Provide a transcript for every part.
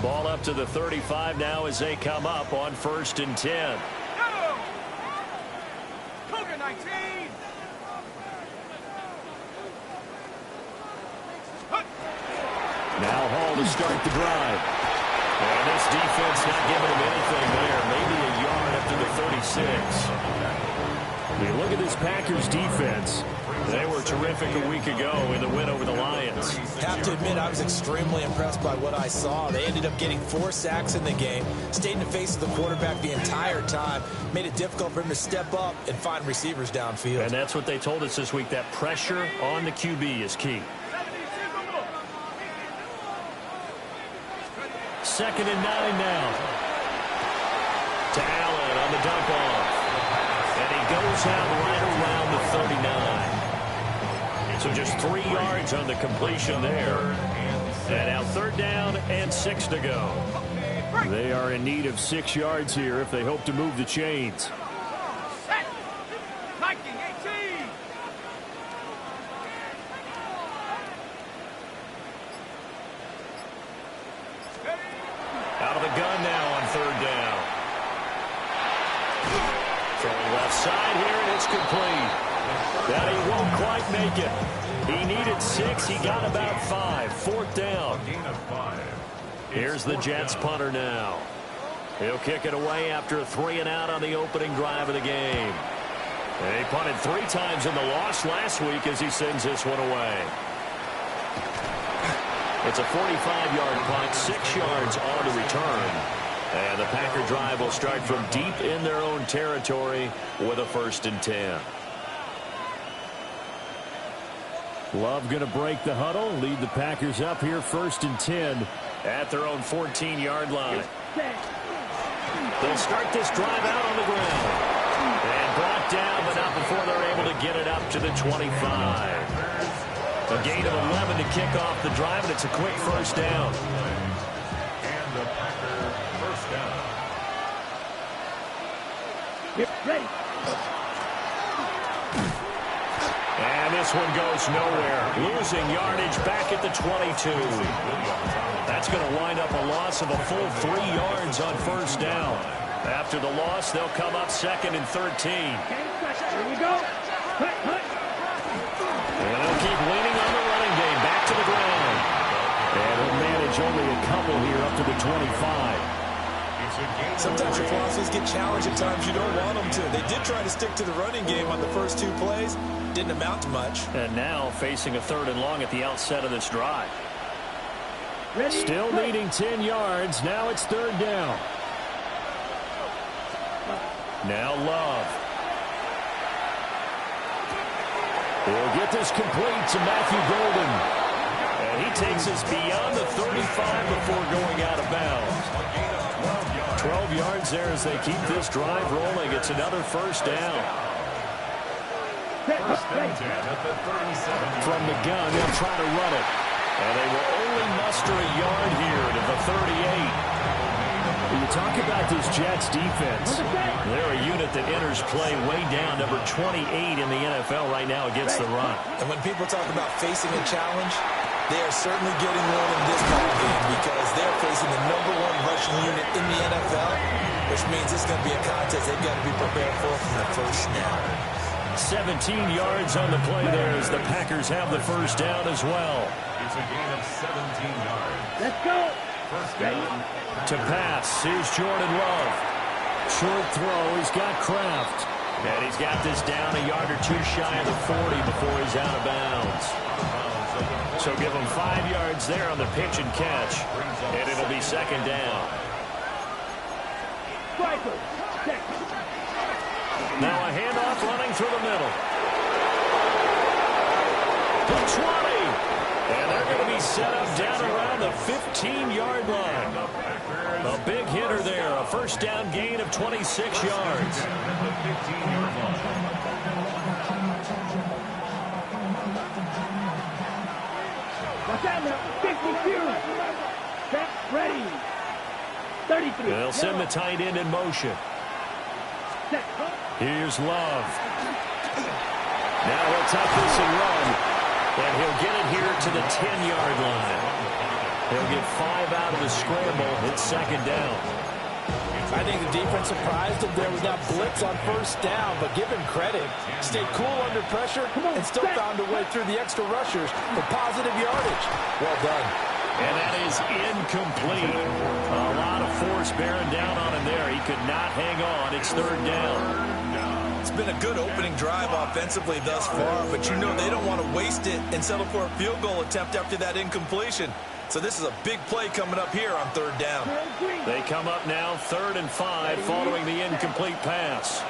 Ball up to the 35 now as they come up on 1st and 10. Cougar 19. Now Hall to start the drive. And this defense not giving him anything there. Maybe a yard up to the 36. When you look at this Packers defense, they were terrific a week ago in the win over the Lions. Have to admit, I was extremely impressed by what I saw. They ended up getting 4 sacks in the game, stayed in the face of the quarterback the entire time, made it difficult for him to step up and find receivers downfield. And that's what they told us this week, that pressure on the QB is key. 2nd and 9 now. To Allen on the dump off. And he goes out right around the 39. So just 3 yards on the completion there. And now 3rd down and 6 to go. They are in need of 6 yards here if they hope to move the chains. Out of the gun now on 3rd down. Throwing left side here, and it's complete. That he won't quite make it. He needed 6. He got about 5. 4th down. Here's the Jets punter now. He'll kick it away after a 3 and out on the opening drive of the game. And he punted 3 times in the loss last week as he sends this one away. It's a 45-yard punt, 6 yards on the return. And the Packer drive will start from deep in their own territory with a 1st and 10. Love going to break the huddle, lead the Packers up here 1st and 10 at their own 14-yard line. They'll start this drive out on the ground. And brought down, but not before they're able to get it up to the 25. A gain of 11 to kick off the drive, and it's a quick 1st down. And the Packer 1st down. Get ready. And this one goes nowhere. Losing yardage back at the 22. That's going to wind up a loss of a full 3 yards on 1st down. After the loss, they'll come up 2nd and 13. Here we go. And they'll keep leaning on the running game. Back to the ground. And they'll manage only a couple here up to the 25. Sometimes your philosophies get challenged at times you don't want them to. They did try to stick to the running game on the first 2 plays. Didn't amount to much. And now facing a 3rd and long at the outset of this drive. Still needing 10 yards. Now it's 3rd down. Now Love. He'll get this complete to Matthew Golden. And he takes us beyond the 35 before going out of bounds. 12 yards there as they keep this drive rolling. It's another 1st down. From the gun, they'll try to run it. And they will only muster a yard here to the 38. When you talk about this Jets defense, they're a unit that enters play way down, number 28 in the NFL right now against the run. And when people talk about facing a challenge, they are certainly getting one in this ball game because they're facing the #1 rushing unit in the NFL, which means it's going to be a contest they've got to be prepared for from the first snap. 17 yards on the play there as the Packers have the 1st down as well. It's a gain of 17 yards. Let's go. 1st down. To pass, here's Jordan Love. Short throw, he's got Kraft. And he's got this down a yard or 2 shy of the 40 before he's out of bounds. So give him 5 yards there on the pitch and catch. And it'll be 2nd down. Now a handoff running through the middle. To 20. And they're going to be set up down around the 15-yard line. A big hitter there. A 1st down gain of 26 yards. Ready. 33. They'll send the tight end in motion. Here's Love. Now he'll tuck this and run. And he'll get it here to the 10-yard line. He'll get 5 out of the scramble. It's second down. I think the defense surprised him there with that blitz on first down, but give him credit. Stayed cool under pressure and still found a way through the extra rushers for positive yardage. Well done. And that is incomplete. A lot of force bearing down on him there. He could not hang on. It's third down. It's been a good opening drive offensively thus far, but you know they don't want to waste it and settle for a field goal attempt after that incompletion. So this is a big play coming up here on third down. They come up now 3rd and 5 following the incomplete pass.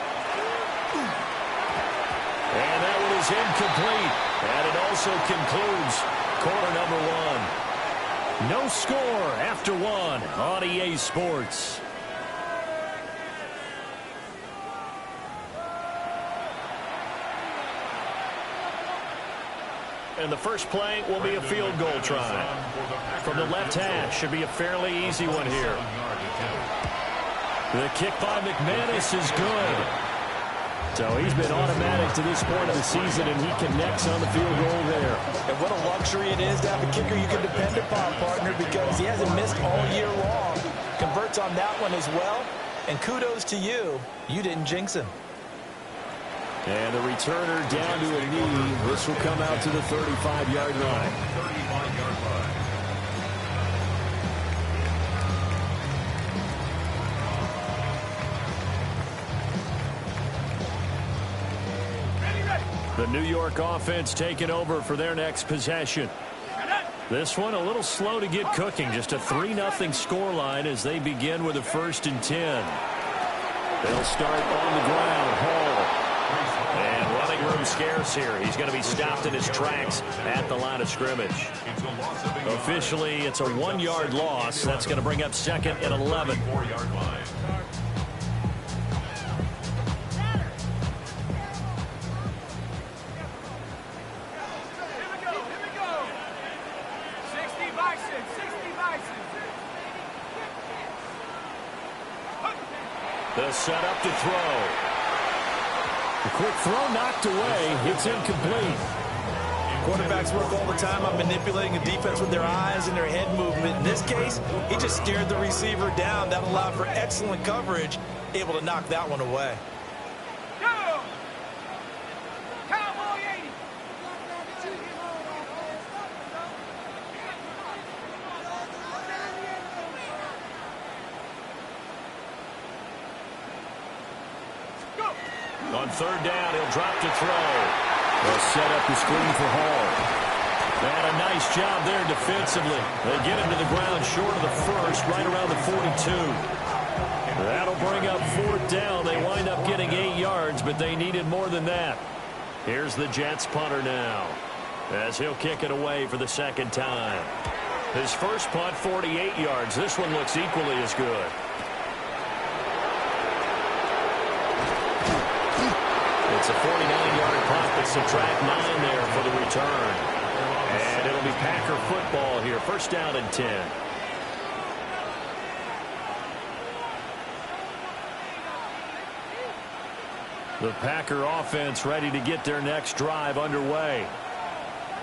And that one is incomplete. And it also concludes quarter number 1. No score after 1 on EA Sports. And the first play will be a field goal try. From the left hash, should be a fairly easy one here. The kick by McManus is good. So he's been automatic to this point of the season, and he connects on the field goal there. And what a luxury it is to have a kicker you can depend upon, partner, because he hasn't missed all year long. Converts on that one as well. And kudos to you. You didn't jinx him. And the returner down to a knee. This will come out to the 35-yard line. 35-yard line. The New York offense taking over for their next possession. This one a little slow to get cooking. Just a 3-0 scoreline as they begin with a 1st and 10. They'll start on the ground. Hall. And running room scarce here. He's going to be stopped in his tracks at the line of scrimmage. Officially, it's a 1-yard loss. That's going to bring up 2nd and 11. 4-yard line. The setup to throw. The quick throw knocked away. It's incomplete. Quarterbacks work all the time on manipulating a defense with their eyes and their head movement. In this case, he just stared the receiver down. That allowed for excellent coverage, able to knock that one away. On third down, he'll drop to throw. They'll set up the screen for Hall. And a nice job there defensively. They get him to the ground short of the first, right around the 42. That'll bring up 4th down. They wind up getting 8 yards, but they needed more than that. Here's the Jets punter now, as he'll kick it away for the 2nd time. His first punt, 48 yards. This one looks equally as good. It's a 49-yard punt, but subtract 9 there for the return. And it'll be Packer football here. 1st down and 10. The Packer offense ready to get their next drive underway.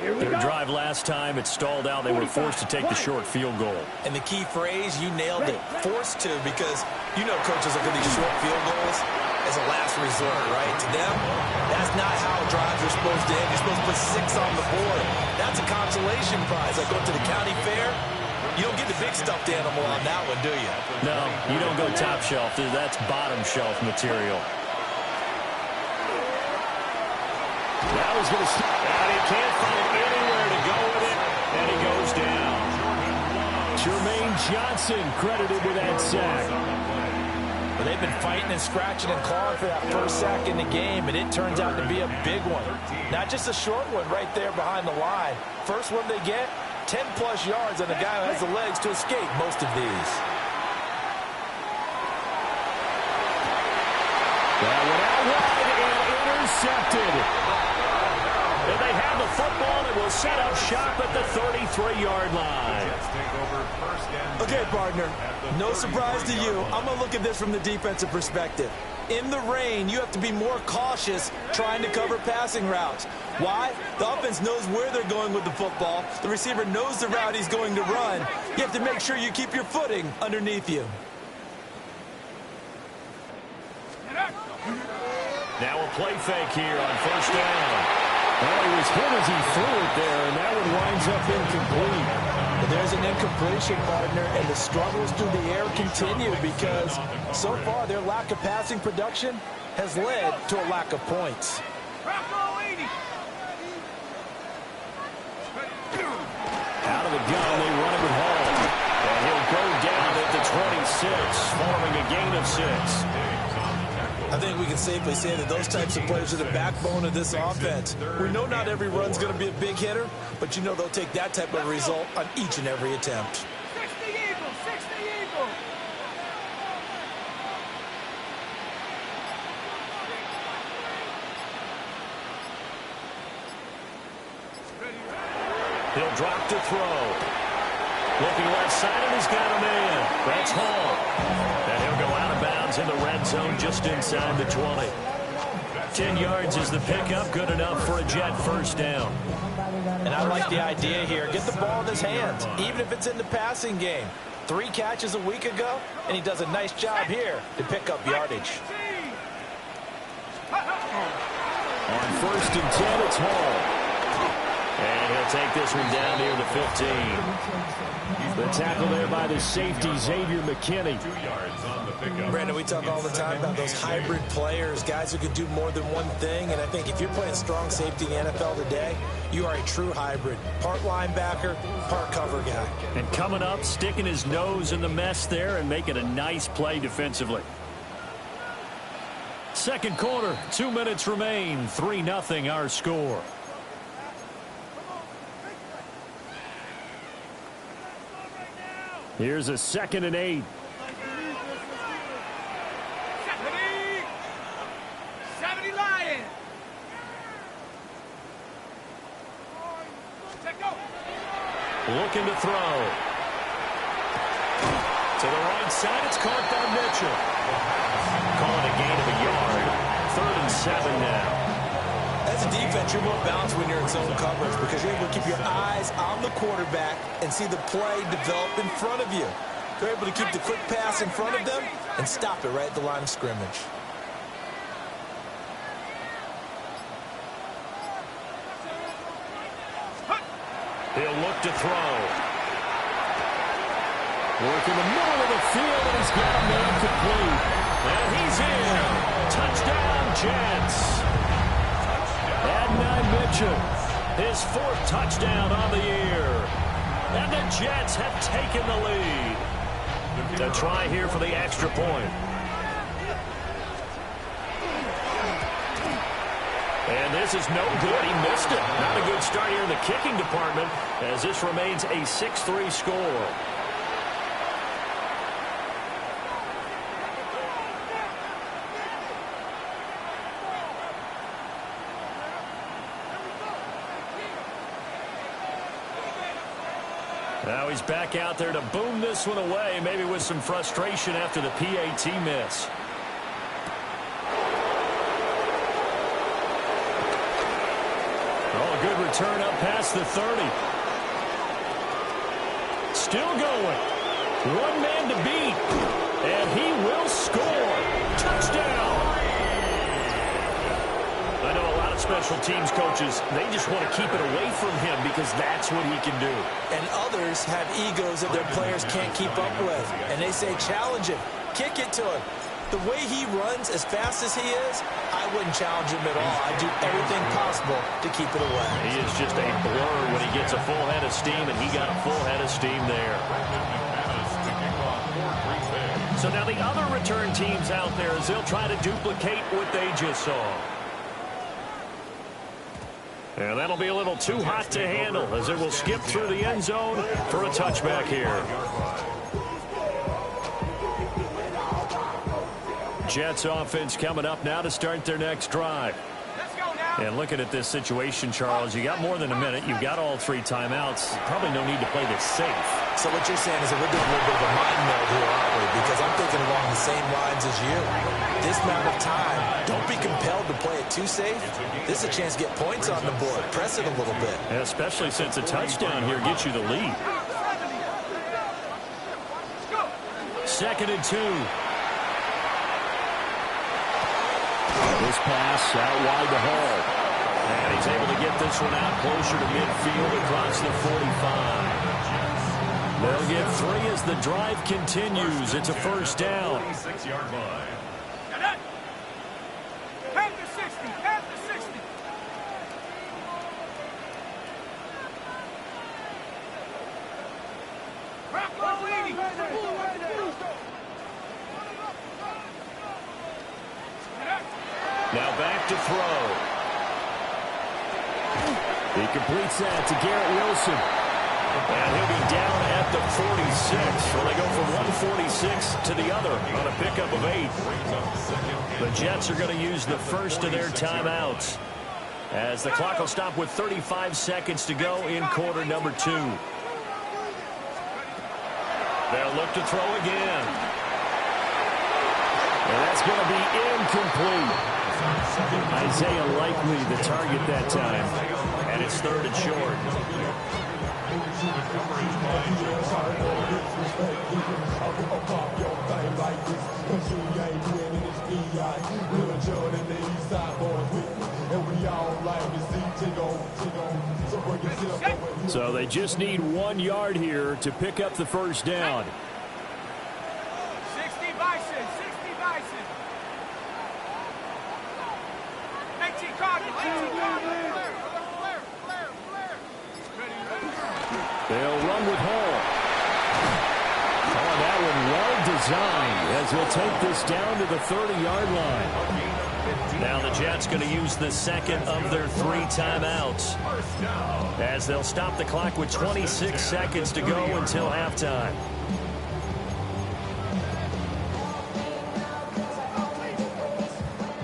Their drive last time, it stalled out. They were forced to take the short field goal. And the key phrase, you nailed it, forced to, because you know coaches look at these short field goals as a last resort, right? To them, that's not how drives are supposed to end. You're supposed to put 6 on the board. That's a consolation prize. Like going to the county fair, you don't get the big stuffed animal on that one, do you? No, you don't go top shelf. That's bottom shelf material. Now he's going to stop. And he can't find anywhere to go with it. And he goes down. Jermaine Johnson credited with that sack. Well, they've been fighting and scratching and clawing for that first sack in the game, and it turns out to be a big one. Not just a short one right there behind the line. First one they get, 10-plus yards, and the guy who has the legs to escape most of these. That went out wide and intercepted. And they have the football. It will set up shop at the 33-yard line. Okay, partner, no surprise to you. I'm going to look at this from the defensive perspective. In the rain, you have to be more cautious trying to cover passing routes. Why? The offense knows where they're going with the football. The receiver knows the route he's going to run. You have to make sure you keep your footing underneath you. Now a play fake here on first down. Well, he was hit as he threw it there, and that one winds up incomplete. There's an incompletion, partner, and the struggles through the air continue because so far their lack of passing production has led to a lack of points. Out of the gun, they run it with Hall. And he'll go down at the 26, forming a gain of 6. I think we can safely say that those types of players are the backbone of this offense. We know not every run's going to be a big hitter, but you know they'll take that type of result on each and every attempt. 60 Eagles, 60 Eagles. He'll drop to throw. Looking left side, and he's got a man. That's Hall. And he'll go out of bounds in the red zone just inside the 20. 10 yards is the pickup, good enough for a Jet first down. And I like the idea here. Get the ball in his hands, even if it's in the passing game. 3 catches a week ago, and he does a nice job here to pick up yardage. On first and 10, it's Hall. And he'll take this one down near the 15. The tackle there by the safety, Xavier McKinney. 2 yards on the pickup. Brandon, we talk all the time about those hybrid players, guys who can do more than one thing. And I think if you're playing strong safety in the NFL today, you are a true hybrid. Part linebacker, part cover guy. And coming up, sticking his nose in the mess there and making a nice play defensively. Second quarter, 2 minutes remain. 3-0 our score. Here's a 2nd and 8. 70 Lions. Looking to throw. To the right side, it's caught by Mitchell. Calling a gain of a yard. 3rd and 7 now. As a defense, you're more balanced when you're in zone coverage because you're able to keep your eyes on the quarterback and see the play develop in front of you. You're able to keep the quick pass in front of them and stop it right at the line of scrimmage. He'll look to throw. Work in the middle of the field, and he's got a man complete. And he's in. Touchdown, Jets. Adonai Mitchell, his 4th touchdown on the year. And the Jets have taken the lead. To try here for the extra point. And this is no good. He missed it. Not a good start here in the kicking department as this remains a 6-3 score. Now he's back out there to boom this one away, maybe with some frustration after the PAT miss. Oh, a good return up past the 30. Still going. One man to beat. And he will score. Touchdown. I know a lot of special teams coaches, they just want to keep it away from him because that's what he can do. And others have egos that their players can't keep up with. And they say, challenge him. Kick it to him. The way he runs as fast as he is, I wouldn't challenge him at all. I'd do everything possible to keep it away. He is just a blur when he gets a full head of steam, and he got a full head of steam there. So now the other return teams out there as they'll try to duplicate what they just saw. And that'll be a little too hot to handle as it will skip through the end zone for a touchback here. Jets offense coming up now to start their next drive. Let's go now. And looking at this situation, Charles, you got more than a minute. You've got all 3 timeouts. Probably no need to play this safe. So what you're saying is that we're doing a little bit of a mind meld here, aren't we? Because I'm thinking along the same lines as you. This amount of time, don't be compelled to play it too safe. This is a chance to get points on the board. Press it a little bit. Yeah, especially since a touchdown here gets you the lead. 2nd and 2. This pass out wide to Hall. And he's able to get this one out closer to midfield across the 45. They'll get 3 as the drive continues. It's a first down. 46-yard line. Half to 60. Half to 60. Rock 180. Now back to throw. He completes that to Garrett Wilson. And he'll be down at the 46. Well, they go from 146 to the other on a pickup of 8. The Jets are going to use the first of their timeouts, as the clock will stop with 35 seconds to go in quarter number 2. They'll look to throw again. And that's going to be incomplete. Isaiah Likely the target that time. And it's 3rd and short. So they just need 1 yard here to pick up the first down. 60 Bison. 60 Bison. 18 Cardinal. 18 Cardinal. They'll run with Hall. Oh, that one well designed as he'll take this down to the 30-yard line. Now the Jets going to use the second of their 3 timeouts, as they'll stop the clock with 26 seconds to go until halftime.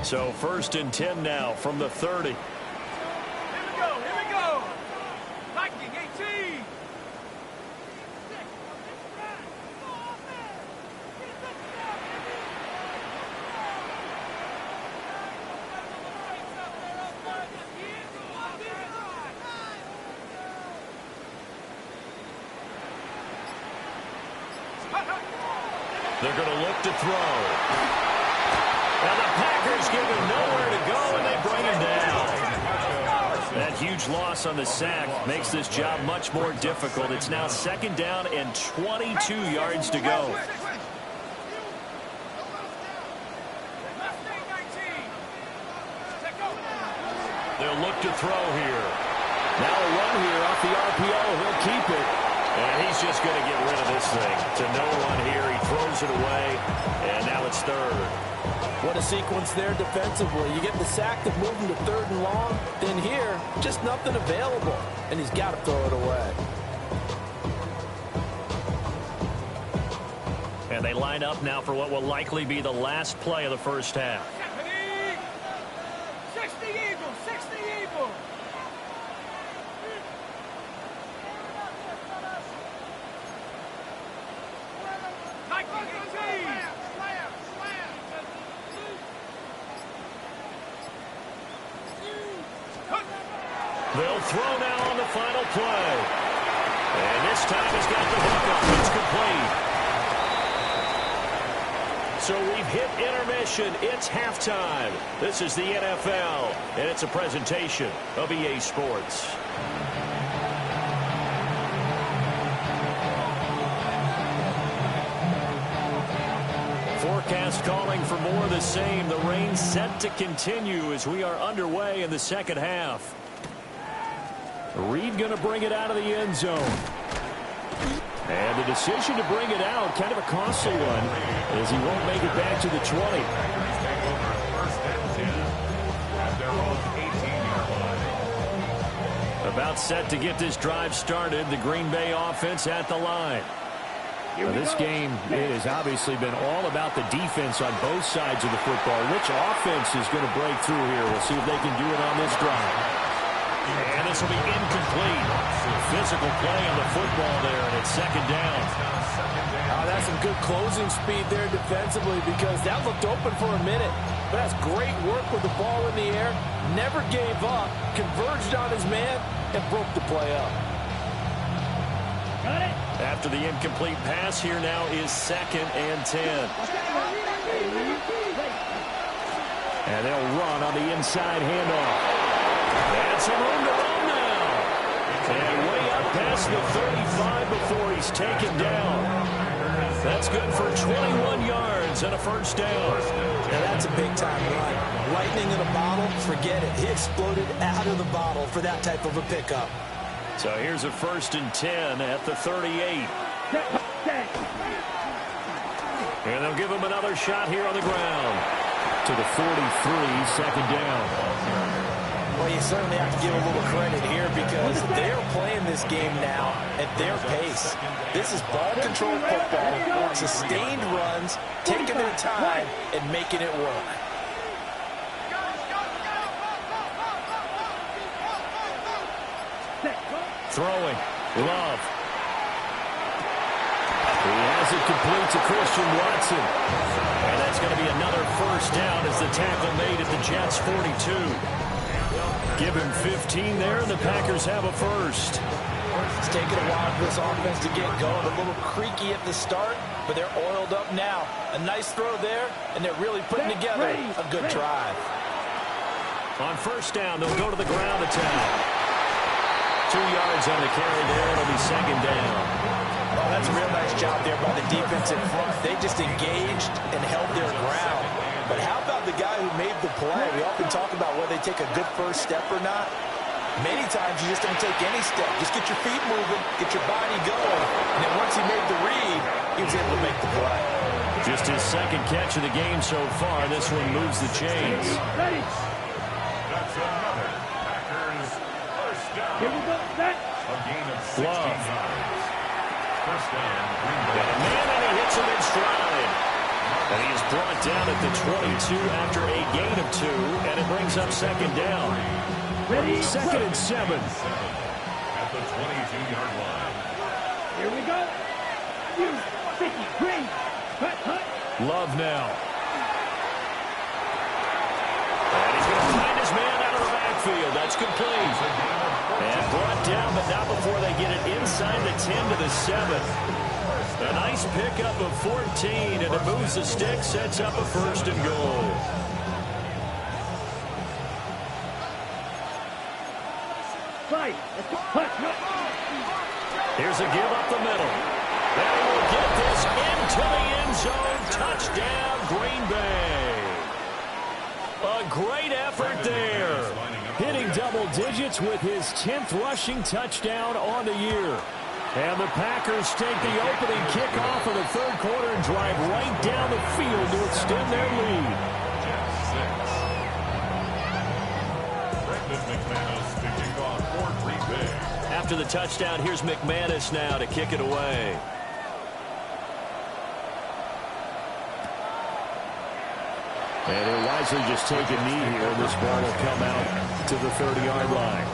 So 1st and 10 now from the 30. Here we go. Lightning 18. They're going to look to throw. Now the Packers give him nowhere to go, and they bring him down. That huge loss on the sack makes this job much more difficult. It's now 2nd down and 22 yards to go. They'll look to throw here. Now a run here off the RPO. He'll keep it. And he's just going to get rid of this thing. To no one here. He throws it away. And now it's 3rd. What a sequence there defensively. You get the sack to move him to 3rd and long. Then here, just nothing available. And he's got to throw it away. And they line up now for what will likely be the last play of the first half. 60 Eagles. 60 Eagles. They'll throw now on the final play. And this time he's got the hook up. It's complete. So we've hit intermission. It's halftime. This is the NFL, and it's a presentation of EA Sports. Forecast calling for more of the same. The rain set to continue as we are underway in the second half. Reed going to bring it out of the end zone. And the decision to bring it out, kind of a costly one, as he won't make it back to the 20. About set to get this drive started. The Green Bay offense at the line. Now, this game, it has obviously been all about the defense on both sides of the football. Which offense is going to break through here? We'll see if they can do it on this drive. And this will be incomplete. Physical play on the football there, and it's second down. Oh, that's some good closing speed there defensively because that looked open for a minute. But that's great work with the ball in the air. Never gave up, converged on his man, and broke the play up. Got it. After the incomplete pass, here now is 2nd and 10. And they'll run on the inside handoff. And some room to run now. And way up past the 35 before he's taken down. That's good for 21 yards and a first down. Now that's a big-time run. Lightning in a bottle, forget it. He exploded out of the bottle for that type of a pickup. So here's a 1st and 10 at the 38. And they'll give him another shot here on the ground. To the 43, second down. Well, you certainly have to give a little credit here because they're playing this game now at their pace. This is ball-controlled football, sustained runs, taking their time, and making it work. Throwing. Love. He has it complete to Christian Watson. And that's going to be another first down as the tackle made at the Jets' 42. Give him 15 there, and the Packers have a first. It's taken a while for this offense to get going. A little creaky at the start, but they're oiled up now. A nice throw there, and they're really putting together a good drive. On first down, they'll go to the ground attack. 2 yards on the carry there. It'll be second down. Oh, that's a real nice job there by the defense in front. They just engaged and held their ground. But how about the guy who made the play? We often talk about whether they take a good first step or not. Many times you just don't take any step. Just get your feet moving, get your body going. And then once he made the read, he was able to make the play. Just his 2nd catch of the game so far. This one moves the chains. Ready. That's another Packers first down. Here we go. Set. A gain of 16 Love. yards. First down, Green Got a Bay. man, and he hits him in stride. And he is brought down at the 22 after a gain of 2, and it brings up second down. Ready. 2nd and 7. At the 22-yard line. Here we go. Use sticky green. Cut. Love now. And he's going to find his man out of the backfield. That's complete. And brought down, but not before they get it inside the 10 to the 7. A nice pickup of 14, and it moves the stick, sets up a 1st and goal. Fight. Let's go. Push. Here's a give up the middle. And he will get this into the end zone. Touchdown, Green Bay. A great effort there. Hitting double digits with his 10th rushing touchdown on the year. And the Packers take the opening kickoff of the 3rd quarter and drive right down the field to extend their lead. After the touchdown, here's McManus now to kick it away. And he'll wisely just take a knee here. This ball will come out to the 30-yard line.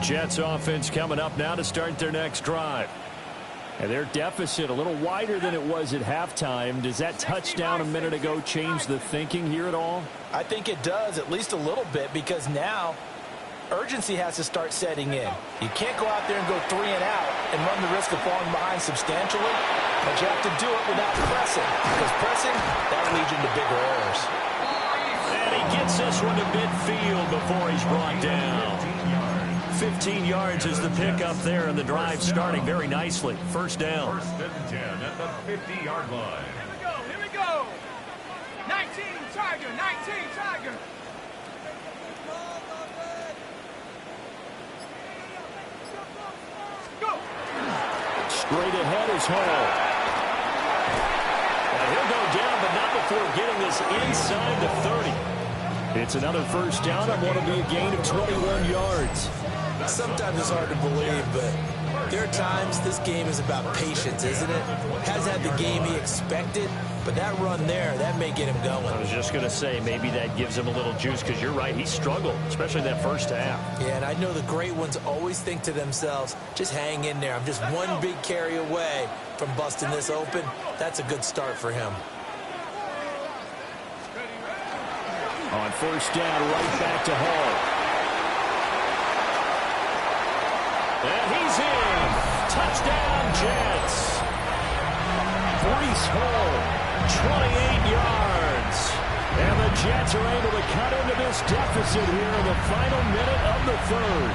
Jets offense coming up now to start their next drive. And their deficit a little wider than it was at halftime. Does that touchdown a minute ago change the thinking here at all? I think it does, at least a little bit, because now urgency has to start setting in. You can't go out there and go 3 and out and run the risk of falling behind substantially, but you have to do it without pressing, because pressing, that leads into bigger errors. And he gets this one to midfield before he's brought down. 15 yards is the pickup there, and the drive starting very nicely. First down. 1st and 10 at the 50-yard line. Here we go. 19 Tiger. 19 Tiger. Go. Straight ahead is Hall. And he'll go down, but not before getting this inside the 30. It's another first down on what will be a gain of 21 yards. Sometimes it's hard to believe, but There are times this game is about patience, isn't it? Hasn't had the game he expected, but that run there, that may get him going. I was just going to say, maybe that gives him a little juice, because you're right, he struggled, especially that first half. Yeah, and I know the great ones always think to themselves, just hang in there. I'm just one big carry away from busting this open. That's a good start for him. On first down, right back to Hall. And he's in. Touchdown, Jets. Breece Hall, 28 yards. And the Jets are able to cut into this deficit here in the final minute of the third.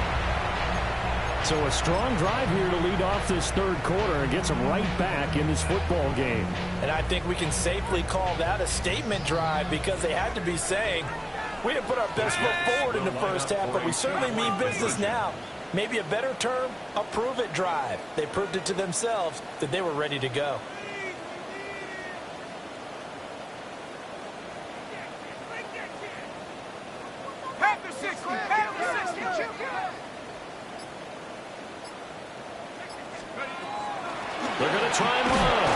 So a strong drive here to lead off this third quarter and gets them right back in this football game. And I think we can safely call that a statement drive, because they had to be saying, we didn't put our best foot forward in the first half, but we certainly mean business now. Maybe a better term, a prove-it drive. They proved it to themselves that they were ready to go. They're going to try and run.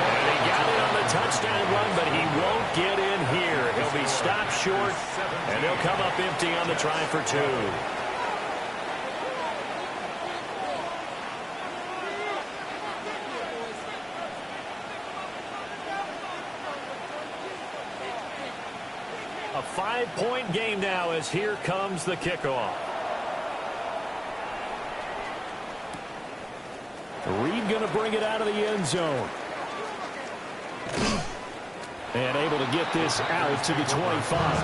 And he got it on the touchdown run, but he won't get in here. He'll be stopped short, and he'll come up empty on the try for two. A 5-point game now as here comes the kickoff. Reed going to bring it out of the end zone. And able to get this out to the 25.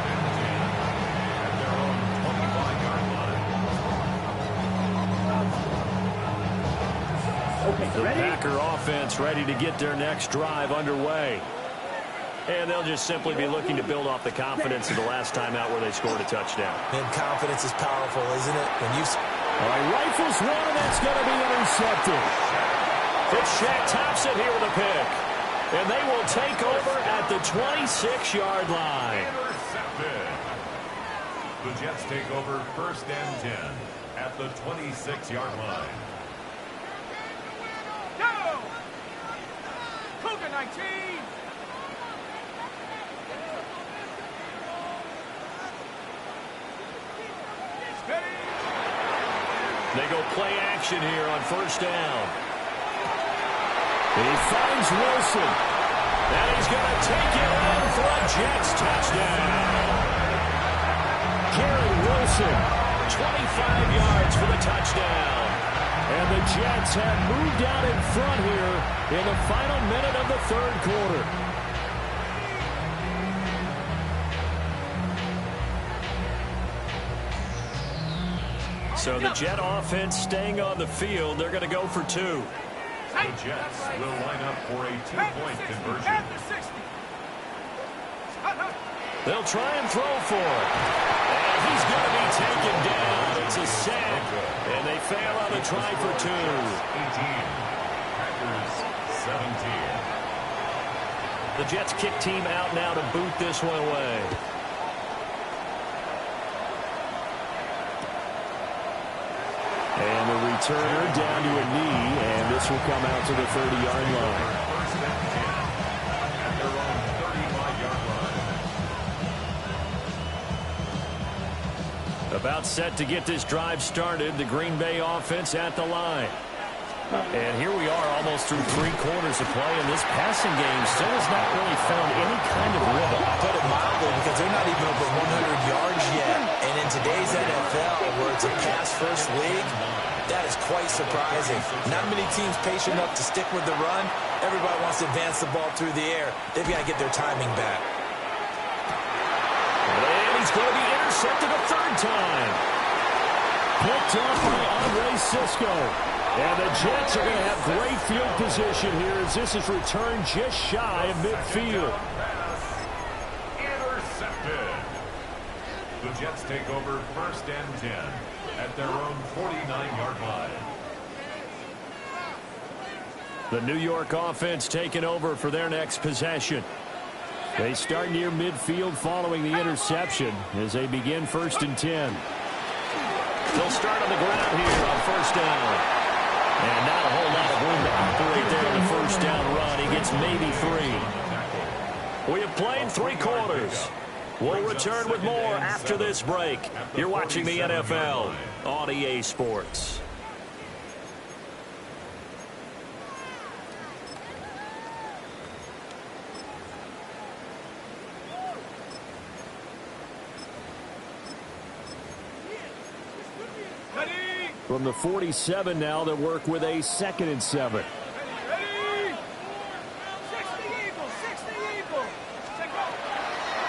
Okay, The ready? Packer offense ready to get their next drive underway. And they'll just simply be looking to build off the confidence of the last time out where they scored a touchdown. And confidence is powerful, isn't it? When you... All right, rifles one, and that's going to be intercepted. Fitz tops it here with a pick. And they will take over at the 26-yard line. Intercepted. The Jets take over first and 10 at the 26-yard line. Go! Cougar 19! They go play action here on first down. He finds Wilson. And he's going to take it in for a Jets touchdown. Garrett Wilson, 25 yards for the touchdown. And the Jets have moved out in front here in the final minute of the third quarter. So the Jet offense staying on the field. They're going to go for two. The Jets will line up for a two-point conversion. They'll try and throw for it. And he's going to be taken down. It's a sack. And they fail on the try for two. 18. Packers 17. The Jets kick team out now to boot this one away. And the returner down to a knee, and this will come out to the 30-yard line. First and 10 at their own 35-yard line. About set to get this drive started. The Green Bay offense at the line. And here we are almost through 3 quarters of play, and this passing game still has not really found any kind of rhythm. Put it mildly, because they're not even over 100 yards yet. And in today's NFL, where it's a pass-first league, that is quite surprising. Not many teams patient enough to stick with the run. Everybody wants to advance the ball through the air. They've got to get their timing back. And he's going to be intercepted a third time. Picked up by Andre Sisco. And the Jets are going to have great field position here as this is returned just shy of midfield. Intercepted. The Jets take over first and 10 at their own 49-yard line. The New York offense taking over for their next possession. They start near midfield following the interception as they begin first and 10. They'll start on the ground here on first down. And not a whole lot of room to operate there in the first down run. He gets maybe 3. We have played 3 quarters. We'll return with more after this break. You're watching the NFL on EA Sports. From the 47 now, they work with a 2nd and 7.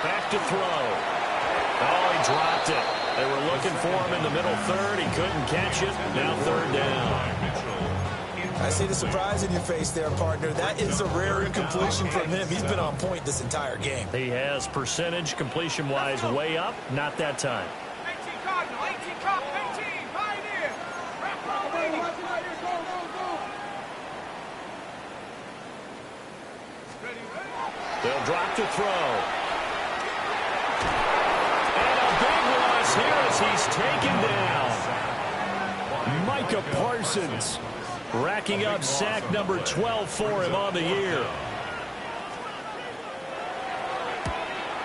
Back to throw. Oh, he dropped it. They were looking for him in the middle third. He couldn't catch it. Now 3rd down. I see the surprise in your face there, partner. That is a rare incompletion from him. He's been on point this entire game. He has percentage completion-wise way up. Not that time. 18 Cardinal, 18 Cardinal, 18, Pioneer. They'll drop to throw. And a big loss here as he's taken down. Micah Parsons racking up sack number 12 for him on the year.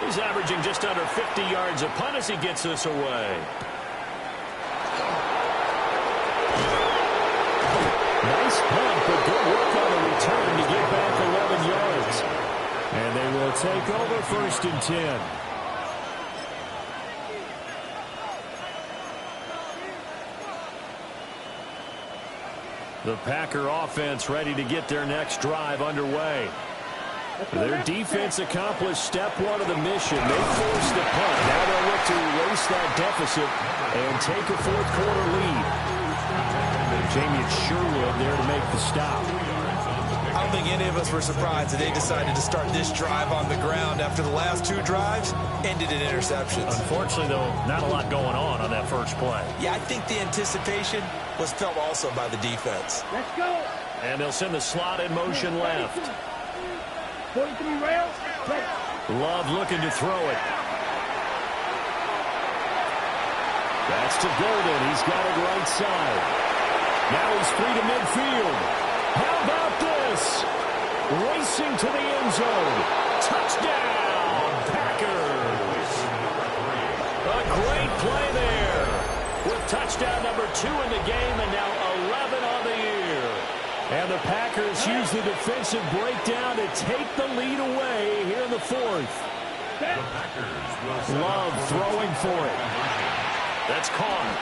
He's averaging just under 50 yards a punt as he gets this away. Nice punt, but good work on the return to get back 11 yards. And they will take over 1st and 10. The Packer offense ready to get their next drive underway. Their defense accomplished step 1 of the mission. They forced the punt. Now they'll look to erase that deficit and take a 4th quarter lead. Jamie Sherwood there to make the stop. I don't think any of us were surprised that they decided to start this drive on the ground after the last 2 drives ended in interceptions. Unfortunately, though, not a lot going on that first play. Yeah, I think the anticipation was felt also by the defense. Let's go. And they'll send the slot in motion left. 43 rails. Love looking to throw it. That's to Golden. He's got it right side. Now he's free to midfield. How about this? Racing to the end zone. Touchdown, Packers. A great play there. With touchdown number 2 in the game and now 11 on the year. And the Packers use the defensive breakdown to take the lead away here in the 4th. Love throwing for it. That's caught.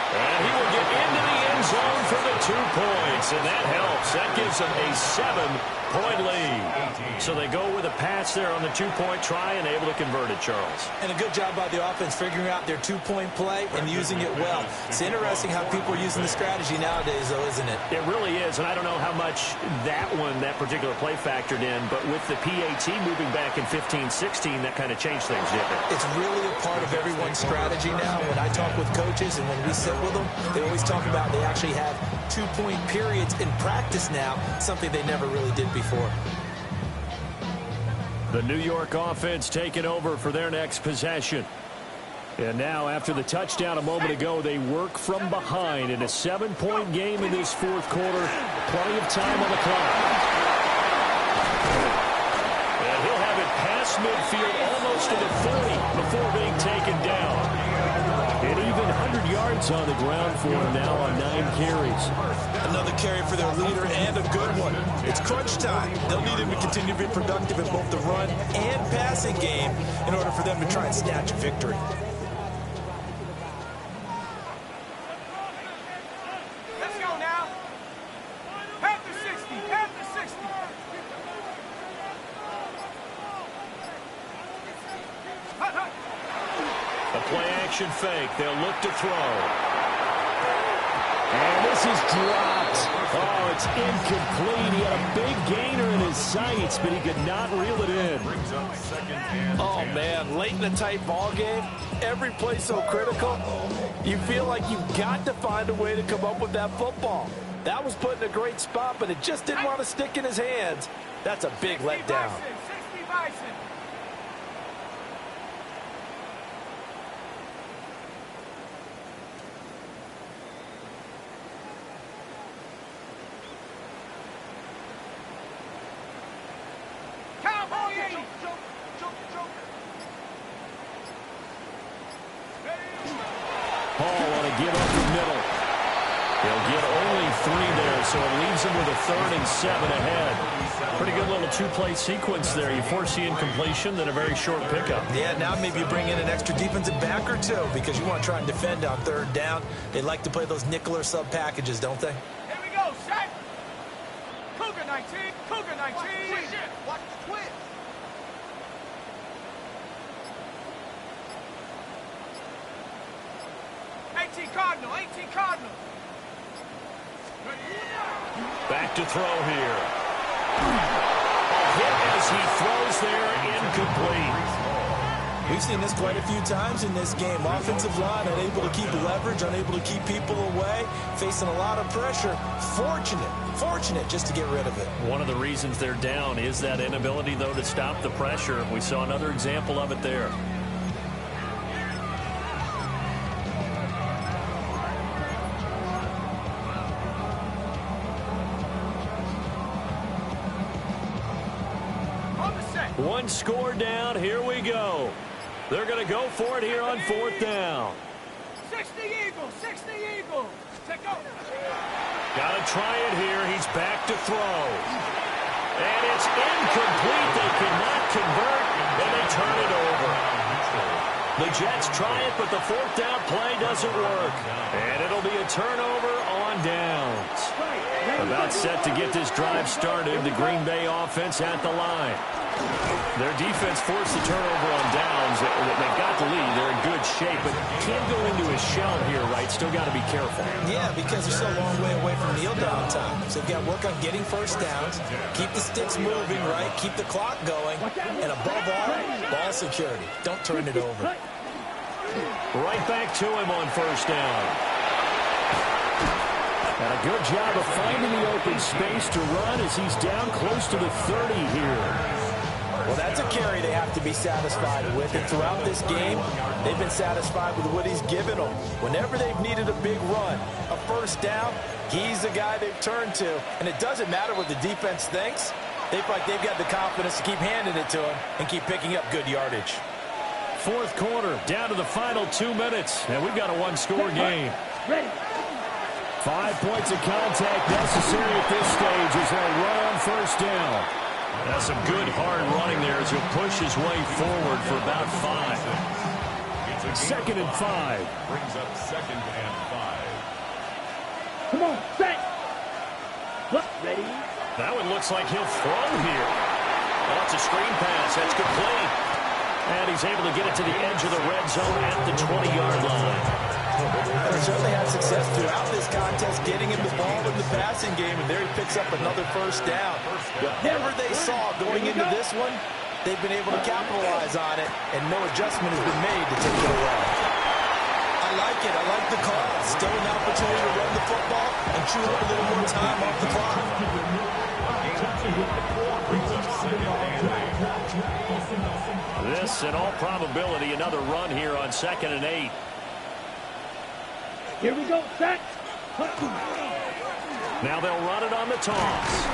And he will get into the end zone for the 2 points. And that helps. That gives them a 7-point lead. So they go with a pass there on the 2-point try and able to convert it, Charles. And a good job by the offense figuring out their 2-point play and using it well. It's interesting how people are using the strategy nowadays, though, isn't it? It really is. And I don't know how much that particular play factored in. But with the PAT moving back in 15-16, that kind of changed things, didn't it? It's really a part of everyone's strategy now. When I talk with coaches and when we sit with them, they always talk about they actually have 2-point periods in practice now, something they never really did before. The New York offense taking over for their next possession. And now after the touchdown a moment ago, they work from behind in a 7-point game in this 4th quarter. Plenty of time on the clock. And he'll have it past midfield almost to the 40 before being taken down. And even 100 yards on the ground for him now on 9 carries. Another carry for their leader and a good one. It's crunch time. They'll need him to continue to be productive in both the run and passing game in order for them to try and snatch a victory. Let's go now. After 60, after 60. A play-action fake. They'll look to throw. And this is dropped. Oh, it's incomplete. He had a big gainer in his sights, but he could not reel it in. Oh, man, late in a tight ball game, every play so critical, you feel like you've got to find a way to come up with that football. That was put in a great spot, but it just didn't want to stick in his hands. That's a big letdown. 60 Bison. give up the middle. He'll get only 3 there, so it leaves him with a 3rd and 7 ahead. Pretty good little 2-play sequence there. You force the incompletion, then a very short pickup. Yeah, now maybe you bring in an extra defensive back or 2 because you want to try and defend on 3rd down. They like to play those nickel or sub packages, don't they? Here we go, set. Cougar 19, Cougar 19. Watch the twist. Cardinal, 18 Cardinal. Back to throw here. A hit as he throws there, incomplete. We've seen this quite a few times in this game. Offensive line unable to keep leverage, unable to keep people away, facing a lot of pressure. Fortunate just to get rid of it. One of the reasons they're down is that inability, though, to stop the pressure. We saw another example of it there. One score down. Here we go. They're going to go for it here on 4th down. 60 Eagles, 60 Eagles. Take over. Got to try it here. He's back to throw. And it's incomplete. They cannot convert, and they turn it over. The Jets try it, but the 4th down play doesn't work. And it'll be a turnover on downs. About set to get this drive started. The Green Bay offense at the line. Their defense forced the turnover on downs. They've got the lead. They're in good shape, but can't go into a shell here, right? Still got to be careful. Yeah, because they're still a long way away from kneel down time. So they've got to work on getting first downs, keep the sticks moving, right? Keep the clock going, and above all, ball security. Don't turn it over. Right back to him on 1st down. And a good job of finding the open space to run as he's down close to the 30 here. Well, that's a carry they have to be satisfied with. And throughout this game, they've been satisfied with what he's given them. Whenever they've needed a big run, a 1st down, he's the guy they've turned to. And it doesn't matter what the defense thinks. They feel like they've got the confidence to keep handing it to him and keep picking up good yardage. 4th quarter, down to the final 2 minutes. And we've got a 1-score game. Ready. 5 points of contact necessary at this stage as they run on 1st down. That's some good hard running there as he'll push his way forward for about 5. 2nd and 5. Brings up 2nd and 5. Come on, set. Look, ready. That one looks like he'll throw here. Oh, it's a screen pass. That's complete. And he's able to get it to the edge of the red zone at the 20-yard line. They certainly had success throughout this contest getting him the ball in the passing game, and there he picks up another 1st down. Whatever they saw going into this one, they've been able to capitalize on it, and no adjustment has been made to take it away. I like it. I like the call. Still an opportunity to run the football and chew up a little more time off the clock. This, in all probability, another run here on 2nd and 8. Here we go, set. Now they'll run it on the toss.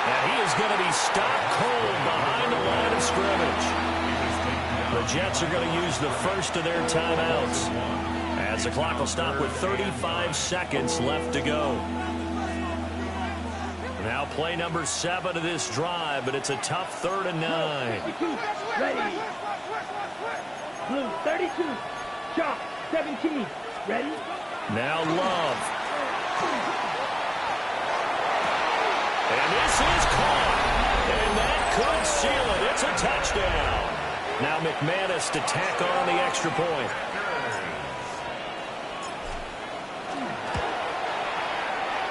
And he is going to be stopped cold behind the line of scrimmage. The Jets are going to use the first of their timeouts, as the clock will stop with 35 seconds left to go. Now play number 7 of this drive, but it's a tough 3rd and 9. Ready. Blue, 32. Chalk, 17. Ready. Now Love. And this is caught. And that could seal it. It's a touchdown. Now McManus to tack on the extra point.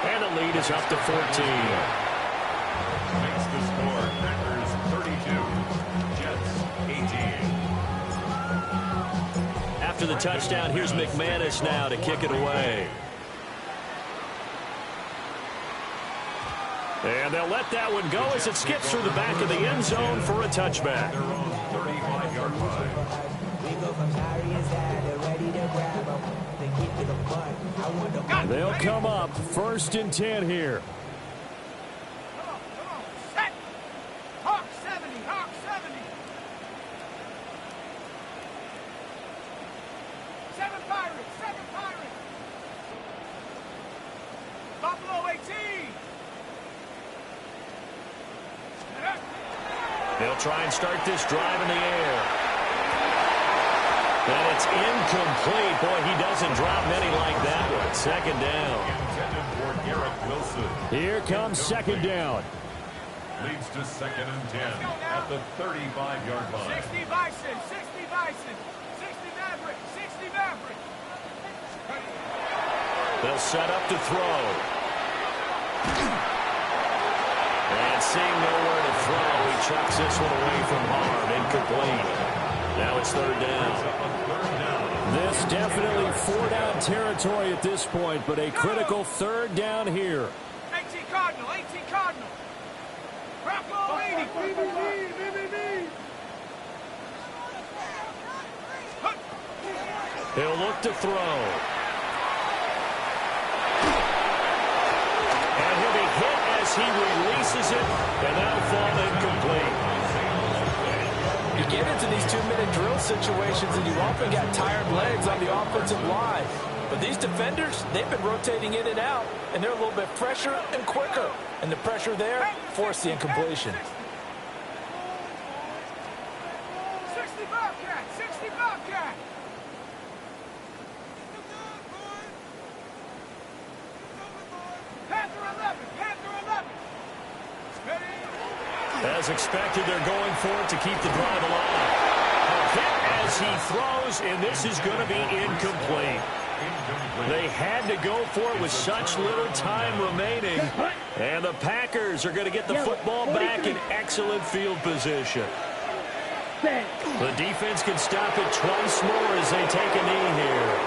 And the lead is up to 14. Makes the score. Packers 32. Jets 18. After the touchdown, here's McManus now to kick it away. And they'll let that one go as it skips through the back of the end zone for a touchback. Their own 35-yard line. They'll come up 1st and 10 here. Come on, set. Hawk 70, Hawk 70. 7 Pirates, 7 Pirates. They'll try and start this drive in the air. And it's incomplete. Boy, he doesn't drop many like that one. Second down. Intended for Garrett Wilson. Here comes second down. Leads to 2nd and 10 at the 35-yard line. 60 Bison, 60 Bison, 60 Maverick, 60 Maverick. They'll set up to throw. And seeing nowhere to throw, he chucks this one away from harm. Incomplete. Now it's third down. This definitely 4-down territory at this point, but a critical third down here. 18 Cardinal, 18 Cardinal. Rocco 80. He'll look to throw. And he'll be hit as he releases it, and that'll fall incomplete. You get into these 2-minute drill situations, and you often got tired legs on the offensive line. But these defenders, they've been rotating in and out, and they're a little bit fresher and quicker. And the pressure there forced the incompletion. 60 Bobcat, 60 Bobcat. Panther 11, Panther 11. Ready? As expected, they're going for it to keep the drive alive. A hit as he throws, and this is going to be incomplete. They had to go for it with such little time remaining. And the Packers are going to get the football back in excellent field position. The defense can stop it twice more as they take a knee here.